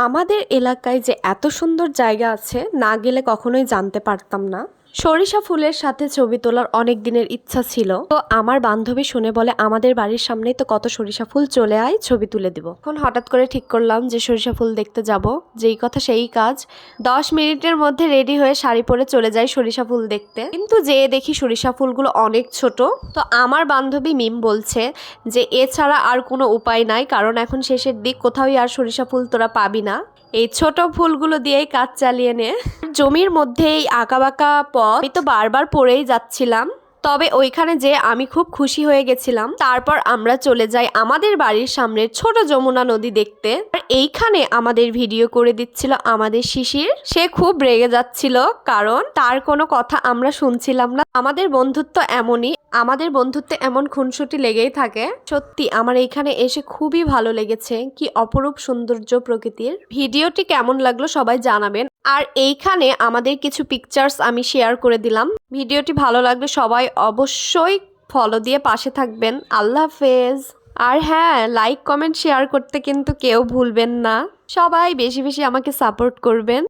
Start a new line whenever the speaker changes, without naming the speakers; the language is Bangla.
আমাদের এলাকায় যে এত সুন্দর জায়গা আছে না গেলে কখনোই জানতে পারতাম না। সরিষা ফুলের সাথে ছবি তোলার অনেক দিনের ইচ্ছা ছিল, তো আমার বান্ধবী শুনে বলে আমাদের বাড়ির সামনেই তো কত সরিষা ফুল, চলে আয় ছবি তুলে দিব। এখন হঠাৎ করে ঠিক করলাম যে সরিষা ফুল দেখতে যাব, যেই কথা সেই কাজ। 10 মিনিটের মধ্যে রেডি হয়ে শাড়ি পরে চলে যাই সরিষা ফুল দেখতে, কিন্তু যেয়ে দেখি সরিষা ফুলগুলো অনেক ছোট। তো আমার বান্ধবী মিম বলছে যে এছাড়া আর কোনো উপায় নাই, কারণ এখন শেষের দিক, কোথাওই আর সরিষা ফুল তোরা পাবি না, এই ছোট ফুলগুলো দিয়েই কাজ চালিয়ে নে। জমির মধ্যে এই আঁকাবাঁকা পথ আমি তো বারবার পড়েই যাচ্ছিলাম, তবে ওইখানে যে আমি খুব খুশি হয়ে গেছিলাম। তারপর আমরা চলে যাই আমাদের বাড়ির সামনের ছোট যমুনা নদী দেখতে। আর এইখানে আমাদের ভিডিও করে দিচ্ছিল আমাদের শিশির, সে খুব রেগে যাচ্ছিল কারণ তার কোনো কথা আমরা শুনছিলাম না। আমাদের বন্ধুত্ব এমনই, আমাদের বন্ধুত্বে এমন খুনসুটি লেগেই থাকে। সত্যি আমার এইখানে এসে খুবই ভালো লেগেছে, কি অপরূপ সৌন্দর্য প্রকৃতির। ভিডিওটি কেমন লাগলো সবাই জানাবেন, আর এইখানে আমাদের কিছু পিকচার্স আমি শেয়ার করে দিলাম। ভিডিওটি ভালো লাগলে সবাই অবশ্যই ফলো দিয়ে পাশে থাকবেন। আল্লাহ হাফেজ। আর হ্যাঁ, লাইক কমেন্ট শেয়ার করতে কিন্তু কেউ ভুলবেন না। সবাই বেশি বেশি আমাকে সাপোর্ট করবেন।